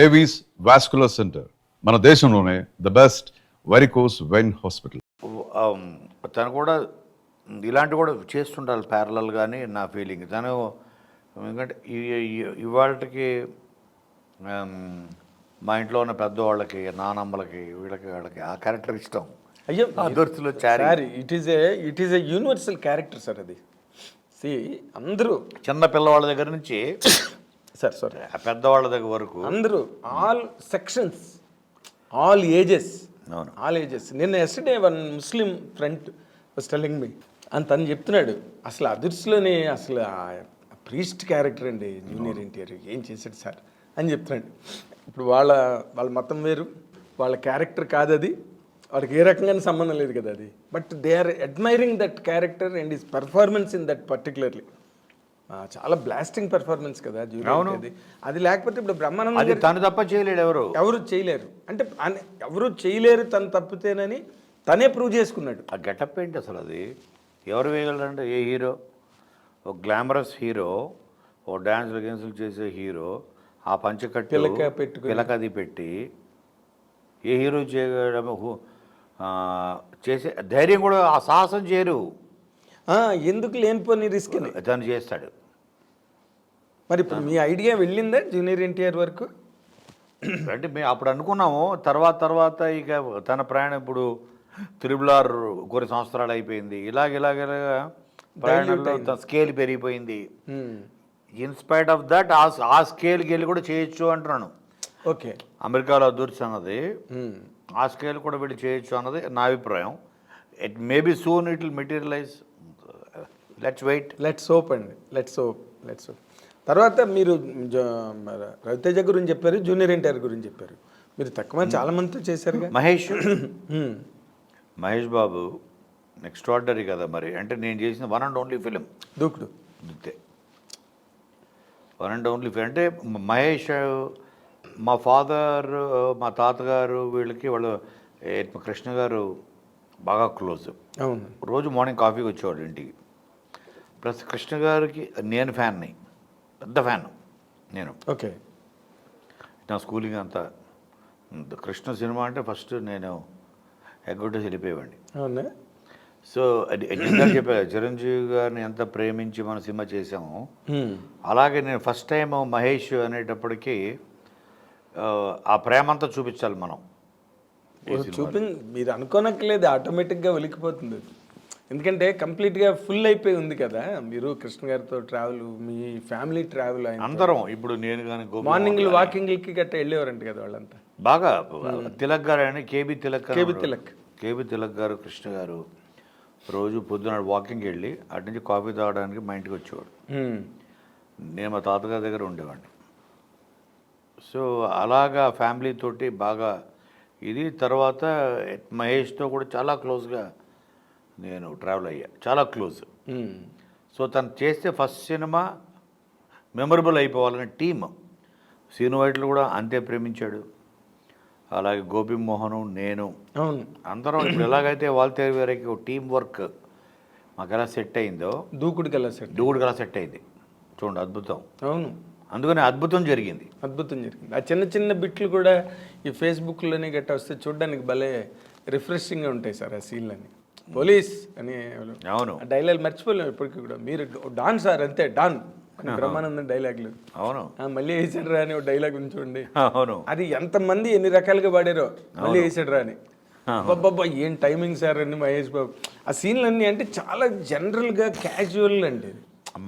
Avis vascular centre మన దేశంలోనే the best varicose vein hospital. తను కూడా ఇలాంటి కూడా చేస్తుండాలి ప్యారలల్ కానీ నా ఫీలింగ్. తను ఎందుకంటే ఇవాళకి మా ఇంట్లో ఉన్న పెద్దవాళ్ళకి నానమ్మలకి వాళ్ళకి ఆ క్యారెక్టర్ ఇష్టం. అయ్యో అదర్స్లో sir it is a universal character sir. అది అందరూ చిన్న పిల్లవాళ్ళ దగ్గర నుంచి సార్ పెద్దవాళ్ళ దగ్గర వరకు అందరూ ఆల్ సెక్షన్స్ ఆల్ ఏజెస్ అవును నిన్న yesterday one Muslim friend was telling me అని తను చెప్తున్నాడు అసలు అదుర్స్లోనే అసలు ప్రీస్ట్ క్యారెక్టర్ అండి జూనియర్ ఎన్టీఆర్ ఏం చేశాడు సార్ అని చెప్తున్నాడు. ఇప్పుడు వాళ్ళ మతం వేరు, వాళ్ళ క్యారెక్టర్ కాదు అది, వాళ్ళకి ఏ రకంగానే సంబంధం లేదు కదా అది. But they are admiring that character and his performance in that particularly. చాలా బ్లాస్టింగ్ పర్ఫార్మెన్స్ కదా జూనియర్. అది లేకపోతే ఇప్పుడు బ్రహ్మానందం తను తప్ప చేయలేడు, ఎవరు చేయలేరు అంటే ఎవరు చేయలేరు తను తప్పితేనని తనే ప్రూవ్ చేసుకున్నాడు. ఆ గెటప్ ఏంటి అసలు? అది ఎవరు వేయగలరంటే ఏ హీరో, ఒక గ్లామరస్ హీరో, ఓ డ్యాన్స్లు గెన్సులు చేసే హీరో, ఆ పంచకట్టు పిలకది పెట్టి ఏ హీరో చేయడం చేసే ధైర్యం కూడా, ఆ సాహసం చేయరు. ఎందుకు లేనిపోని రిస్క్ తను చేస్తాడు. మరి ఇప్పుడు మీ ఐడియా వెళ్ళిందా జూనియర్ ఎన్టీఆర్ వరకు? అంటే మేము అప్పుడు అనుకున్నాము. తర్వాత ఇక తన ప్రయాణం ఇప్పుడు త్రిబుల్ కొన్ని సంవత్సరాలు అయిపోయింది. ఇలాగ ప్రయాణంలో తన స్కేల్ పెరిగిపోయింది. ఇన్స్పైట్ ఆఫ్ దట్ ఆ స్కేల్కి వెళ్ళి కూడా చేయొచ్చు అంటున్నాను. ఓకే, అమెరికాలో అదృశ్యం అన్నది ఆ స్కేల్ కూడా వెళ్ళి చేయొచ్చు అన్నది నా అభిప్రాయం. It maybe soon it will materialize. Let's wait, let's hope అండి, లెట్స్ హోప్. తర్వాత మీరు రవితేజ గురించి చెప్పారు, జూనియర్ ఎన్టీఆర్ గురించి చెప్పారు. మీరు తక్కువ చాలా మందితో చేశారు. మహేష్ బాబు ఎక్స్ట్రాడినరీ కదా. మరి అంటే నేను చేసిన వన్ అండ్ ఓన్లీ ఫిలిం దూకుడు. అంతే, వన్ అండ్ ఓన్లీ ఫిలిం. అంటే మహేష్ మా ఫాదర్, మా తాతగారు వీళ్ళకి వాళ్ళు కృష్ణ గారు బాగా క్లోజ్. అవును, రోజు మార్నింగ్ కాఫీకి వచ్చేవాడు ఇంటికి. ప్లస్ కృష్ణ గారికి నేను ఫ్యాన్ని, పెద్ద ఫ్యాన్ నేను. ఓకే, నా స్కూలింగ్ అంతా కృష్ణ సినిమా అంటే ఫస్ట్ నేను ఎగ్గొట్టేసి వెళ్ళిపోయేవాడిని. అవునా? సో అది చెప్పా, చిరంజీవి గారిని ఎంత ప్రేమించి మన సినిమా చేసామో అలాగే నేను ఫస్ట్ టైం మహేష్ అనేటప్పటికీ ఆ ప్రేమ అంతా చూపించాలి మనం. మీరు అనుకోనక్కర్లేదు, ఆటోమేటిక్గా వెలికిపోతుంది. ఎందుకంటే కంప్లీట్గా ఫుల్ అయిపోయి ఉంది కదా. మీరు కృష్ణ గారితో ట్రావెల్, మీ ఫ్యామిలీ ట్రావెల్ అందరం. ఇప్పుడు నేను కానీ మార్నింగ్లు వాకింగ్లకి గట్రా వెళ్ళేవారంట కదా వాళ్ళంతా. బాగా తిలక్ గారు అని కేబీ తిలక్ గారు, కృష్ణ గారు రోజు పొద్దున వాకింగ్కి వెళ్ళి అటు నుంచి కాఫీ తాగడానికి మా ఇంటికి వచ్చేవాడు. నేను మా తాతగారి దగ్గర ఉండేవాడిని. సో అలాగా ఫ్యామిలీ తోటి బాగా ఇది. తర్వాత మహేష్తో కూడా చాలా క్లోజ్గా నేను ట్రావెల్ అయ్యా, చాలా క్లోజ్. సో తను చేస్తే ఫస్ట్ సినిమా మెమరబుల్ అయిపోవాలని టీమ్ సీను వైట్లు కూడా అంతే ప్రేమించాడు. అలాగే గోపి మోహను, నేను, అందరం ఇప్పుడు ఎలాగైతే వాల్తేరు వేరేకి టీం వర్క్ మాకు ఎలా సెట్ అయిందో దూకుడికి ఎలా సెట్ అయింది చూడండి. అద్భుతం. అవును, అందుకని అద్భుతం జరిగింది. ఆ చిన్న చిన్న బిట్లు కూడా ఈ ఫేస్బుక్లోనే గట్టా వస్తే చూడడానికి భలే రిఫ్రెషింగ్గా ఉంటాయి సార్ ఆ సీన్లన్నీ. పోలీస్ అని అవును డైలాగ్ మర్చిపోలేము ఇప్పటికీ కూడా. మీరు డాన్ సార్ అంతే, డాన్ బ్రహ్మానందం డైలాగులు. అవును, మళ్ళీ వేసాడు రా అని ఒక డైలాగ్ చూడండి. అవును, అది ఎంతమంది ఎన్ని రకాలుగా పాడారో, మళ్ళీ వేసాడు రా అని. బాబా ఏం టైమింగ్ సార్ అని మహేష్ బాబు. ఆ సీన్లన్నీ అంటే చాలా జనరల్గా క్యాజువల్ అండి.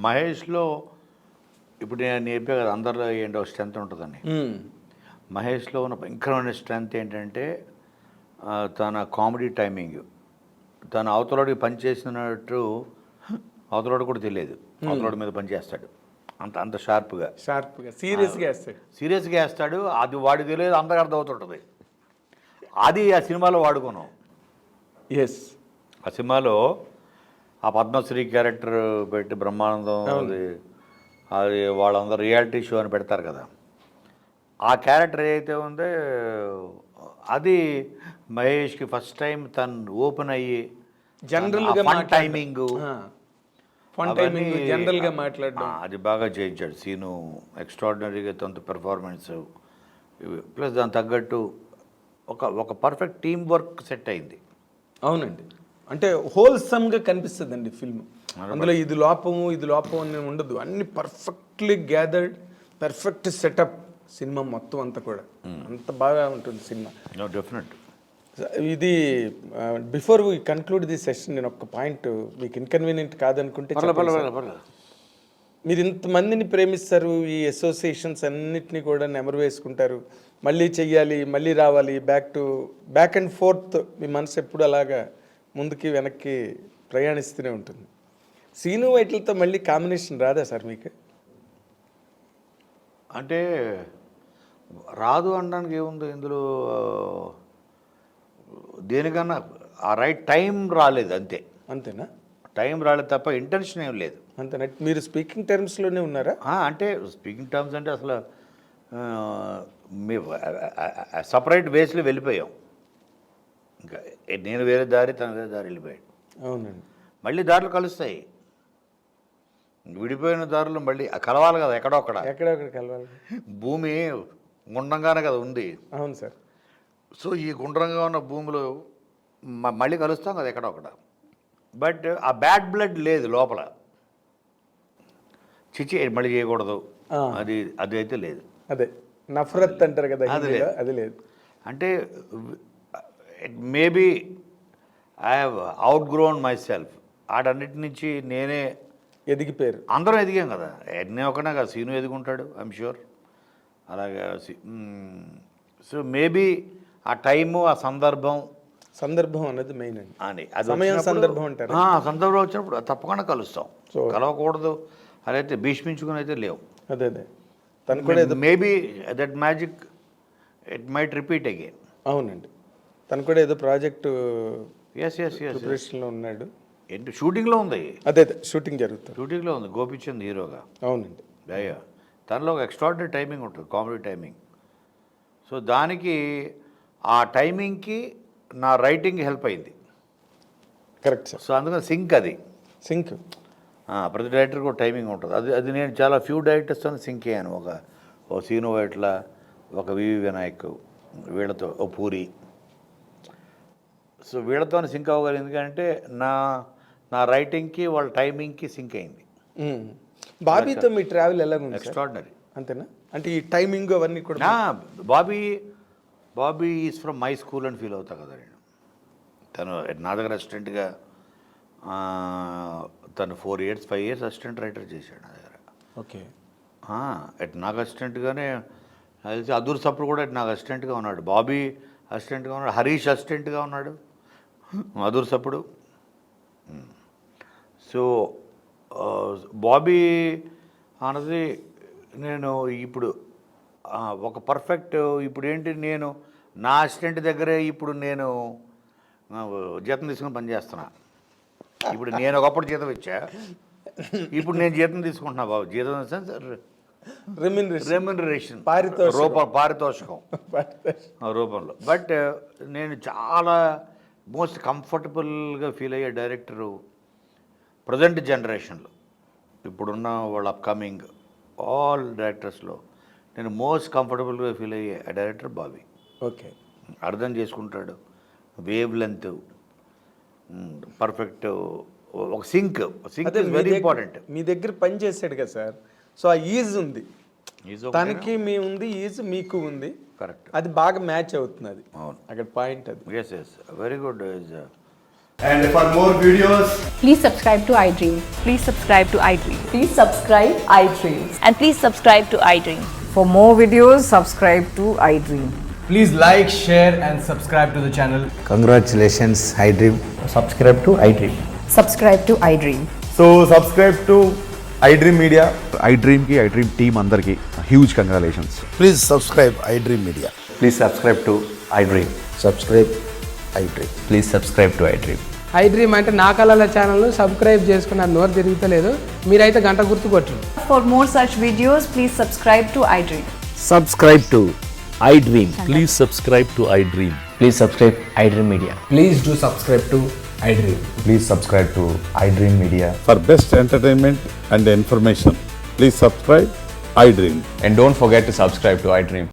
మహేష్లో ఇప్పుడు నేను చెప్పే కదా అందరిలో ఏంటో స్ట్రెంత్ ఉంటుందని. మహేష్లో ఉన్న భయంకరమైన స్ట్రెంత్ ఏంటంటే తన కామెడీ టైమింగ్. తను అవతలోడికి పనిచేసినట్టు అవతలోడు కూడా తెలియదు, అవతలోడి మీద పనిచేస్తాడు. అంత షార్ప్గా సీరియస్గా వేస్తాడు. అది వాడికి తెలియదు, అందరికి అర్థం అవుతుంటుంది. అది ఆ సినిమాలో వాడుకున్నాం. ఆ సినిమాలో ఆ పద్మశ్రీ క్యారెక్టర్ పెట్టి బ్రహ్మానందం అది వాళ్ళందరూ రియాలిటీ షో అని పెడతారు కదా. ఆ క్యారెక్టర్ ఏదైతే ఉందో అది మహేష్కి ఫస్ట్ టైం తను ఓపెన్ అయ్యి జనరల్గా టైమింగ్ జనరల్గా మాట్లాడడం అది బాగా చేయించాడు సీను. ఎక్స్ట్రాడినరీగా తన పెర్ఫార్మెన్స్ ప్లస్ దానికి తగ్గట్టు ఒక పర్ఫెక్ట్ టీం వర్క్ సెట్ అయింది. అవునండి, అంటే హోల్సమ్గా కనిపిస్తుందండి ఫిల్మ్. అందులో ఇది లోపం అని ఉండదు, అన్ని perfectly gathered, perfect setup cinema మొత్తం అంతా కూడా అంత బాగా ఉంటుంది సినిమా. డెఫినెట్. ఇది before we conclude the session, నేను ఒక పాయింట్ మీకు ఇన్కన్వీనియంట్ కాదనుకుంటే చెప్పండి సార్. మీరు ఇంతమందిని ప్రేమిస్తారు, ఈ అసోసియేషన్స్ అన్నిటినీ కూడా నెమరు వేసుకుంటారు, మళ్ళీ చెయ్యాలి, మళ్ళీ రావాలి, బ్యాక్ అండ్ ఫోర్త్ మీ మనసు ఎప్పుడు అలాగా ముందుకి వెనక్కి ప్రయాణిస్తూనే ఉంటుంది. సీను వైట్లతో మళ్ళీ కాంబినేషన్ రాదా సార్ మీకు? అంటే రాదు అనడానికి ఏముంది ఇందులో, దేనికన్నా ఆ రైట్ టైం రాలేదు అంతే. అంతేనా? టైం రాలేదు తప్ప ఇంటెన్షన్ ఏం లేదు. అంతేనా? మీరు స్పీకింగ్ టర్మ్స్లోనే ఉన్నారా? అంటే స్పీకింగ్ టర్మ్స్ అంటే అసలు సపరేట్ వేస్లో వెళ్ళిపోయాం. ఇంకా నేను వేరే దారి, తన వేరే దారి వెళ్ళిపోయాడు. అవునండి. మళ్ళీ దారులు కలుస్తాయి, విడిపోయిన దారులు మళ్ళీ కలవాలి కదా, ఎక్కడొక్కడ కలవాలి. భూమి గుండ్రంగానే కదా ఉంది. అవును సార్. సో ఈ గుండ్రంగా ఉన్న భూమిలో మళ్ళీ కలుస్తాం కదా ఎక్కడొక్కడ. బట్ ఆ బ్యాడ్ బ్లడ్ లేదు లోపల, చిచి మళ్ళీ చేయకూడదు అది అయితే లేదు. అదే నఫరత్ అంటారు కదా, అది లేదు. అంటే maybe I have outgrown myself. ఆటన్నిటి నుంచి నేనే ఎదిగిపోయారు. అందరం ఎదిగాం కదా, నేను ఒకనే కదా, సీను ఎదుగుంటాడు ఐఎమ్ ష్యూర్. అలాగే సో మేబీ ఆ టైము, ఆ సందర్భం అనేది మెయిన్ అండి. అని సమయం, సందర్భం అంటారు. సందర్భం వచ్చినప్పుడు తప్పకుండా కలుస్తాం. కలవకూడదు అదైతే భీష్మించుకుని అయితే లేవు. అదే తను కూడా maybe that magic it might repeat again. అవునండి, తను కూడా ఏదో ప్రాజెక్టు ప్రిపరేషన్లో ఉన్నాడు. ఏంటి షూటింగ్లో ఉంది? అదే షూటింగ్ జరుగుతుంది, షూటింగ్లో ఉంది. గోపిచంద్ హీరోగా. అవునండి. అయ్యా తనలో ఒక ఎక్స్ట్రాడినరీ టైమింగ్ ఉంటుంది, కామెడీ టైమింగ్. సో దానికి ఆ టైమింగ్కి నా రైటింగ్ హెల్ప్ అయింది. Correct sir. సో అందుకని సింక్ ప్రతి డైరెక్టర్కి ఒక టైమింగ్ ఉంటుంది. అది నేను చాలా ఫ్యూ డైరెక్టర్స్తో సింక్ అయ్యాను. ఓ సీను వైట్ల, ఒక వివి వినాయక్, వీళ్ళతో ఓ పూరి. సో వీళ్ళతో సింక్ అవ్వగలిగింది ఎందుకంటే నా రైటింగ్కి వాళ్ళ టైమింగ్కి సింక్ అయింది. బాబీతో మీ ట్రావెల్ ఎలా ఉంది? ఎక్స్ట్రాడినరీ. అంతేనా? అంటే ఈ టైమింగ్ అవన్నీ కూడా. Bobby is from my school అని ఫీల్ అవుతా కదా నేను. తను నా దగ్గర అసిస్టెంట్గా తను 5 years అసిస్టెంట్ రైటర్ చేశాడు నా దగ్గర. ఓకే. నాకు అసిస్టెంట్గానే తెలిసి అదూర్ సప్పుడు కూడా నాకు అసిస్టెంట్గా ఉన్నాడు. బాబీ అసిస్టెంట్గా ఉన్నాడు, హరీష్ అసిస్టెంట్గా ఉన్నాడు, అదూర్ సప్పుడు. సో బాబీ అన్నది నేను ఇప్పుడు ఒక పర్ఫెక్ట్, ఇప్పుడు ఏంటి, నేను నా అసిస్టెంట్ దగ్గరే ఇప్పుడు నేను జీతం తీసుకుని పనిచేస్తున్నా. ఇప్పుడు నేను ఒకప్పుడు జీతం ఇచ్చా, ఇప్పుడు నేను జీతం తీసుకుంటున్నా బాబు. జీతం సెన్స్ రెమ్యునరేషన్, పారితోషికం రూపంలో. బట్ నేను చాలా మోస్ట్ కంఫర్టబుల్గా ఫీల్ అయ్యే డైరెక్టరు ప్రజెంట్ జనరేషన్లో, ఇప్పుడున్న వాళ్ళ అప్కమింగ్ ఆల్ డైరెక్టర్స్లో నేను మోస్ట్ కంఫర్టబుల్గా ఫీల్ అయ్యే డైరెక్టర్ బాబీ. ఓకే. అర్థం చేసుకుంటాడు, వేవ్ లెంత్ పర్ఫెక్ట్, ఒక సింక్ ఇస్ వెరీ ఇంపార్టెంట్. మీ దగ్గర పని చేశాడు కదా సార్, సో ఆ ఈజ్ ఉంది, తనకి మీ ఉంది, ఈజ్ మీకు ఉంది. కరెక్ట్. అది బాగా మ్యాచ్ అవుతుంది. అది అవును, అక్కడ పాయింట్ అది. Yes very good. And for more videos, please subscribe to iDream. Please subscribe to iDream. Please subscribe iDream. And please subscribe to iDream. For more videos, subscribe to iDream. please like, share and subscribe to the channel. Congratulations, iDream. Subscribe to iDream. Subscribe to iDream. So subscribe to iDream Media. iDream ki iDream team andarki huge congratulations. Please subscribe iDream Media. Please subscribe to iDream. Subscribe iDream. Please subscribe to iDream. iDream అంటే నా కళల ఛానల్ను subscribe చేసుకున్న నోరు తిరుగుతలేదు, మీరైతే గంట గుర్తు కొట్టండి. For more such videos, please subscribe to iDream. Subscribe to iDream. Please subscribe to iDream. Please subscribe iDream Media. Please do subscribe to iDream. Please subscribe to iDream Media. For best entertainment and information, please subscribe iDream. And don't forget to subscribe to iDream.